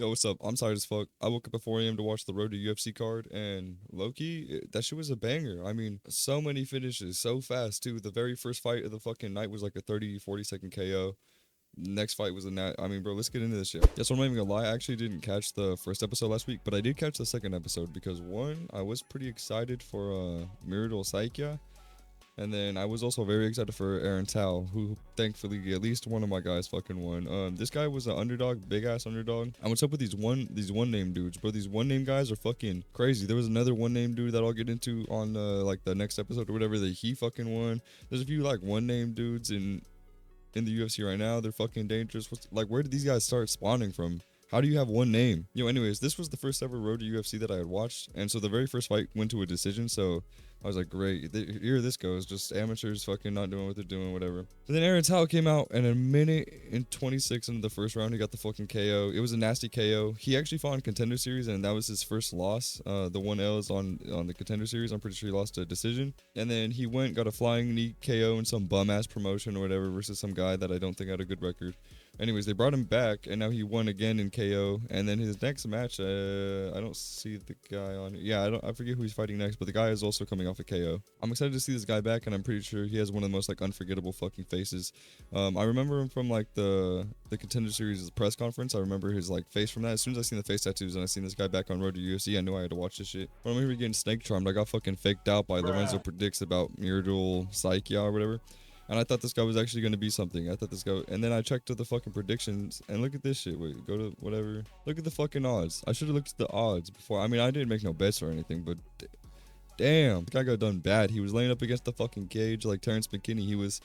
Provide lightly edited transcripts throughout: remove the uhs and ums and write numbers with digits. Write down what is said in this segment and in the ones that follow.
Yo, what's up? I'm tired as fuck. I woke up at 4 a.m. to watch the Road to UFC card, and low-key, that shit was a banger. I mean, so many finishes, so fast, too. The very first fight of the fucking night was like a 30, 40-second KO. Next fight was a nat. I mean, bro, let's get into this shit. Yeah, so I'm not even gonna lie. I actually didn't catch the first episode last week, but I did catch the second episode because, one, I was pretty excited for Mirador Saikia. And then I was also very excited for Aaron Tao, who thankfully at least one of my guys fucking won. This guy was an underdog, big ass underdog. And what's up with these one name dudes, bro? These one name guys are fucking crazy. There was another one name dude that I'll get into on like the next episode or whatever that he fucking won. There's a few like one name dudes in the UFC right now. They're fucking dangerous. Like, where did these guys start spawning from? How do you have one name? Anyways, this was the first ever Road to UFC that I had watched. And so the very first fight went to a decision. So I was like, great. Here this goes. Just amateurs fucking not doing what they're doing, whatever. And then Aaron Tao came out, and a minute and 26 into the first round, he got the fucking KO. It was a nasty KO. He actually fought in Contender Series, and that was his first loss. The 1L is on the Contender Series. I'm pretty sure he lost a decision. And then he got a flying knee KO in some bum-ass promotion or whatever versus some guy that I don't think had a good record. Anyways, they brought him back, and now he won again in KO. And then his next match, I don't see the guy on. Yeah, I forget who he's fighting next, but the guy is also coming off a KO. I'm excited to see this guy back, and I'm pretty sure he has one of the most like unforgettable fucking faces. I remember him from like the Contender Series press conference. I remember his like face from that. As soon as I seen the face tattoos and I seen this guy back on Road to UFC, I knew I had to watch this shit. When we were getting snake charmed, I got fucking faked out by Lorenzo Predicts about Mirador Saikia or whatever. And I thought this guy was actually going to be something. I thought this guy... And then I checked to the fucking predictions. And look at this shit. Wait, go to whatever. Look at the fucking odds. I should have looked at the odds before. I mean, I didn't make no bets or anything, but... Damn. The guy got done bad. He was laying up against the fucking cage like Terrence McKinney. He was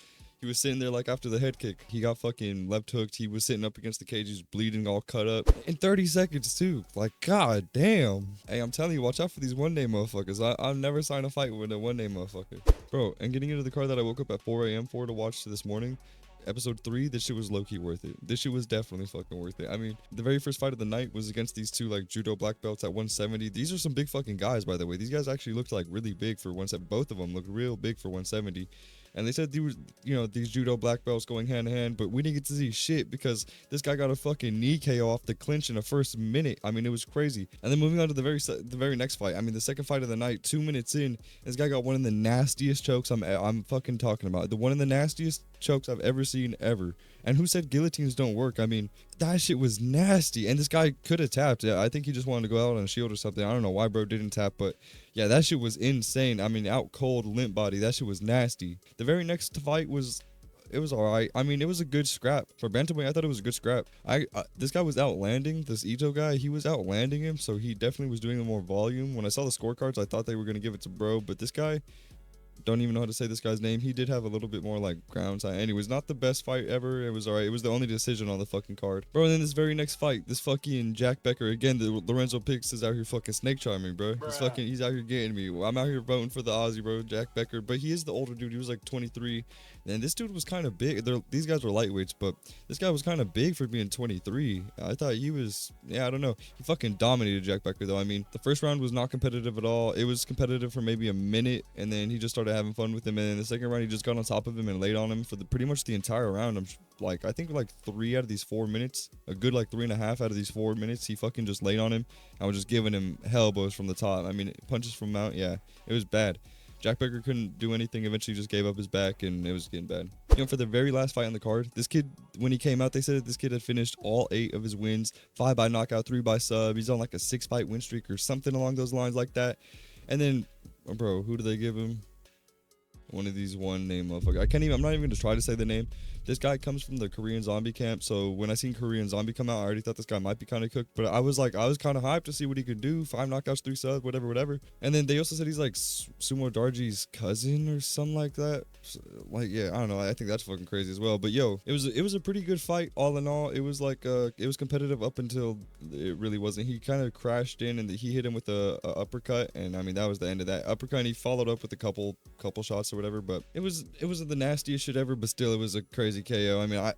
sitting there like after the head kick. He got fucking left hooked. He was sitting up against the cage. He was bleeding all cut up. In 30 seconds too. Like, god damn. Hey, I'm telling you, watch out for these one name motherfuckers. I'll never sign a fight with a one name motherfucker. Bro, and getting into the card that I woke up at 4 a.m. for to watch this morning, episode 3, this shit was low-key worth it. This shit was definitely fucking worth it. I mean, the very first fight of the night was against these two like judo black belts at 170. These are some big fucking guys, by the way. These guys actually looked like really big for 170. Both of them looked real big for 170. And they said these judo black belts going hand in hand, but we didn't get to see shit because this guy got a fucking knee KO off the clinch in the first minute. I mean, it was crazy. And then moving on to the very next fight. I mean, the second fight of the night, 2 minutes in, this guy got one of the nastiest chokes I'm fucking talking about. One of the nastiest chokes I've ever seen ever. And who said guillotines don't work? I mean, that shit was nasty. And this guy could have tapped. Yeah, I think he just wanted to go out on a shield or something. I don't know why bro didn't tap, but yeah, that shit was insane. I mean, out cold, limp body. That shit was nasty. The very next fight was... It was alright. I mean, it was a good scrap. For bantamweight, I thought it was a good scrap. This guy was outlanding, this Ito guy, he was outlanding him, so he definitely was doing more volume. When I saw the scorecards, I thought they were going to give it to bro, but this guy... Don't even know how to say this guy's name. He did have a little bit more like ground time. Anyways, not the best fight ever. It was alright. It was the only decision on the fucking card. Bro, and then this very next fight, this fucking Jack Becker, again, the Lorenzo Pix is out here fucking snake charming, bro. He's out here getting me. I'm out here voting for the Aussie, bro, Jack Becker. But he is the older dude. He was like 23. And this dude was kind of big. These guys were lightweights, but this guy was kind of big for being 23. I thought he was, I don't know. He fucking dominated Jack Becker, though. I mean, the first round was not competitive at all. It was competitive for maybe a minute, and then he just started having fun with him. And then the second round, he just got on top of him and laid on him for pretty much the entire round. I think like 3 out of these 4 minutes, a good like 3.5 out of these 4 minutes, he fucking just laid on him. I was just giving him elbows from the top. I mean, punches from mount, yeah, it was bad. Jack Becker couldn't do anything. Eventually just gave up his back, and it was getting bad. For the very last fight on the card, this kid, when he came out, they said that this kid had finished all 8 of his wins, 5 by knockout, 3 by sub. He's on like a 6-fight win streak or something along those lines like that. And then, bro, who do they give him? One of these one name motherfuckers. I'm not even gonna try to say the name. This guy comes from the Korean zombie camp, so when I seen Korean zombie come out, I already thought this guy might be kind of cooked, but I was kind of hyped to see what he could do. 5 knockouts, 3 subs, whatever. And then they also said he's like Sumo Darji's cousin or something like that. Like, yeah, I don't know. I think that's fucking crazy as well. But yo, it was a pretty good fight all in all. It was like it was competitive up until it really wasn't. He kind of crashed in, and he hit him with a uppercut, and I mean that was the end of that uppercut. And he followed up with a couple shots or whatever. But it was the nastiest shit ever. But still, it was a crazy KO. I mean, I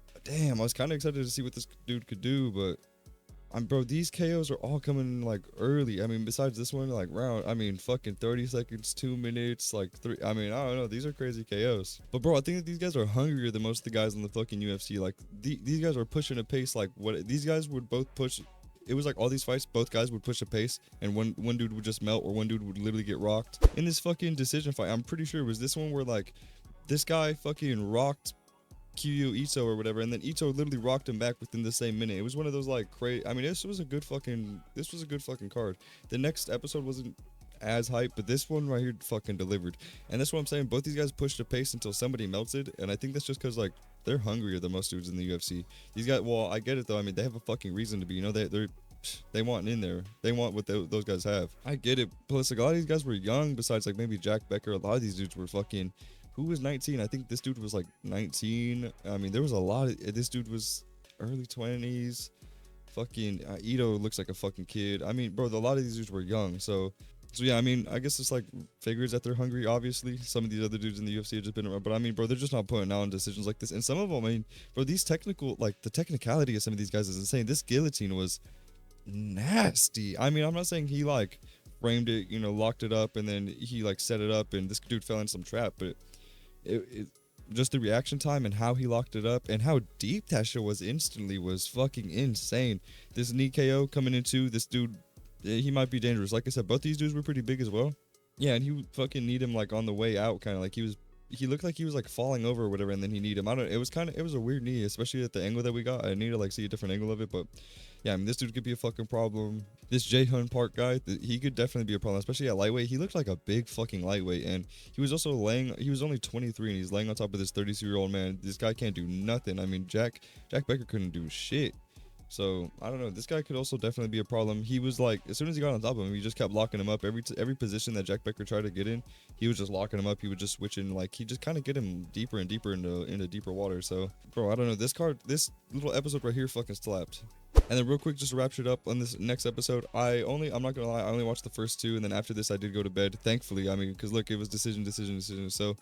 was kind of excited to see what this dude could do, but bro, these KOs are all coming like early. I mean, besides this one, like round, I mean, fucking 30 seconds, 2 minutes, like 3. I mean, I don't know. These are crazy KOs. But bro, I think that these guys are hungrier than most of the guys in the fucking UFC. Like these guys are pushing a pace like what these guys would both push it was like all these fights, both guys would push a pace, and one dude would just melt, or one dude would literally get rocked. In this fucking decision fight, I'm pretty sure it was this one where like this guy fucking rocked Kiryu Ito or whatever, and then Ito literally rocked him back within the same minute. It was one of those like crazy. I mean, this was a good fucking card. The next episode wasn't as hype, but this one right here fucking delivered. And that's what I'm saying. Both these guys pushed the pace until somebody melted, and I think that's just because like they're hungrier than most dudes in the UFC. These guys, well, I get it though. I mean, they have a fucking reason to be. You know, they want in there. They want what those guys have. I get it. Plus, like a lot of these guys were young. Besides, like maybe Jack Becker, a lot of these dudes were fucking. Who was 19? I think this dude was like 19. I mean, there was a lot of. This dude was early 20s. Fucking Ito looks like a fucking kid. I mean, bro, a lot of these dudes were young. So yeah, I mean, I guess it's like figures that they're hungry. Obviously, some of these other dudes in the UFC have just been around. But I mean, bro, they're just not putting out on decisions like this. And some of them, I mean, bro, these technical, like the technicality of some of these guys is insane. This guillotine was nasty. I mean, I'm not saying he like framed it, you know, locked it up, and then he like set it up, and this dude fell in some trap, but. It just the reaction time and how he locked it up and how deep that shit was instantly was fucking insane. This knee KO coming into this dude, he might be dangerous. Like I said, both these dudes were pretty big as well. Yeah, and he would fucking need him like on the way out, kind of like he looked like he was like falling over or whatever, and then he need him. It was a weird knee, especially at the angle that we got. I need to like see a different angle of it, but yeah, I mean, this dude could be a fucking problem. This Jae-Hun Park guy, he could definitely be a problem, especially at lightweight. He looked like a big fucking lightweight, and he was only 23, and he's laying on top of this 32-year-old man. This guy can't do nothing. I mean, Jack Becker couldn't do shit. So, I don't know. This guy could also definitely be a problem. He was like, as soon as he got on top of him, he just kept locking him up. Every position that Jack Becker tried to get in, he was just locking him up. He would just switch in, like, he just kind of get him deeper and deeper into deeper water. So, bro, I don't know. This little episode right here fucking slapped. And then real quick, just to wrap shit up on this next episode, I'm not gonna lie, I only watched the first two, and then after this I did go to bed, thankfully. I mean, because look, it was decision. So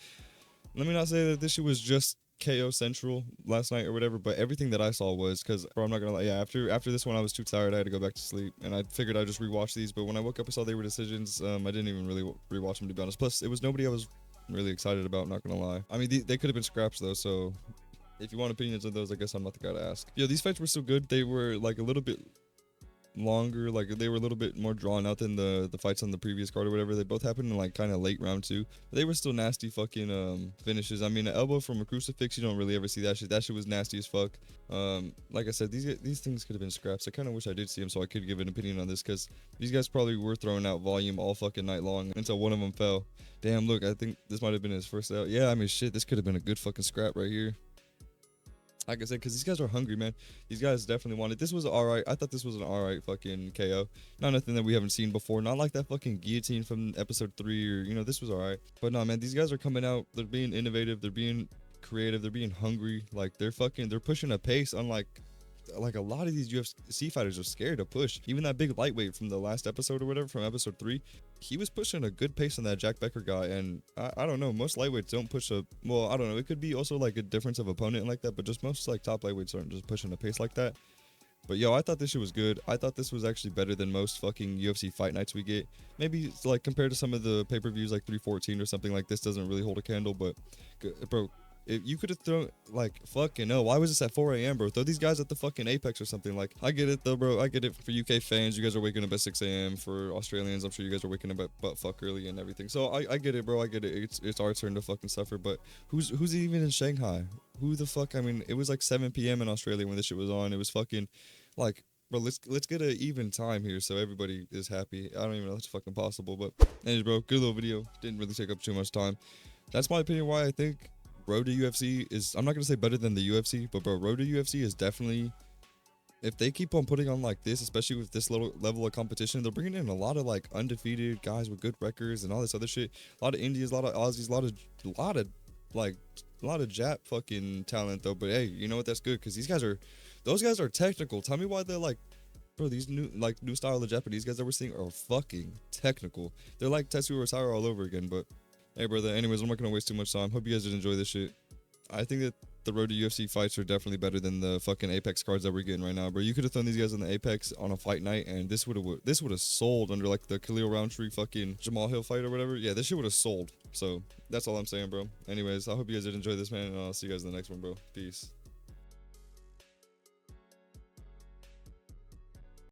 let me not say that this shit was just KO Central last night or whatever, but everything that I saw was, because, bro, I'm not gonna lie, yeah, after this one I was too tired, I had to go back to sleep, and I figured I'd just rewatch these, but when I woke up I saw they were decisions. I didn't even really rewatch them, to be honest. Plus, it was nobody I was really excited about, not gonna lie. I mean, they could have been scraps though, so if you want opinions on those, I guess I'm not the guy to ask. Yo, these fights were so good. They were like a little bit longer, like they were a little bit more drawn out than the fights on the previous card or whatever. They both happened in like kind of late round two. But they were still nasty fucking finishes. I mean, an elbow from a crucifix, you don't really ever see that shit. That shit was nasty as fuck. Like I said, these things could have been scraps. I kind of wish I did see them so I could give an opinion on this, because these guys probably were throwing out volume all fucking night long until one of them fell. Damn, look, I think this might have been his first out. Yeah, I mean, shit, this could have been a good fucking scrap right here. Like I said, because these guys are hungry, man. These guys definitely wanted. This was alright. I thought this was an alright fucking KO. Not nothing that we haven't seen before. Not like that fucking guillotine from episode 3 or, you know, this was alright. But no, man, these guys are coming out. They're being innovative. They're being creative. They're being hungry. Like, they're pushing a pace unlike a lot of these UFC fighters are scared to push. Even that big lightweight from the last episode or whatever, from episode 3, he was pushing a good pace on that Jack Becker guy. And I don't know, most lightweights don't push well, I don't know, it could be also like a difference of opponent like that, but just most like top lightweights aren't just pushing a pace like that. But yo, I thought this shit was good. I thought this was actually better than most fucking UFC fight nights we get. Maybe like compared to some of the pay-per-views like 314 or something like this doesn't really hold a candle, but bro, if you could have thrown, like, fucking no, why was this at 4 a.m., bro? Throw these guys at the fucking Apex or something. Like, I get it, though, bro. I get it for UK fans. You guys are waking up at 6 a.m. For Australians, I'm sure you guys are waking up at butt fuck early and everything. So, I get it, bro. I get it. It's our turn to fucking suffer. But who's even in Shanghai? Who the fuck? I mean, it was like 7 p.m. in Australia when this shit was on. It was fucking, like, bro, let's get an even time here so everybody is happy. I don't even know if that's fucking possible. But, anyways, bro, good little video. Didn't really take up too much time. That's my opinion why I think Road to UFC is, I'm not going to say better than the UFC, but bro, Road to UFC is definitely, if they keep on putting on like this, especially with this little level of competition, they're bringing in a lot of like undefeated guys with good records and all this other shit. A lot of Indians, a lot of Aussies, a lot of Jap fucking talent though. But hey, you know what? That's good, because those guys are technical. Tell me why they're like, bro, these new style of Japanese guys that we're seeing are fucking technical. They're like Tetsuya Retire all over again, but hey, brother, anyways, I'm not going to waste too much time. Hope you guys did enjoy this shit. I think that the Road to UFC fights are definitely better than the fucking Apex cards that we're getting right now, bro. You could have thrown these guys on the Apex on a fight night, and this would have sold under, like, the Khalil Roundtree fucking Jamal Hill fight or whatever. Yeah, this shit would have sold. So, that's all I'm saying, bro. Anyways, I hope you guys did enjoy this, man, and I'll see you guys in the next one, bro. Peace.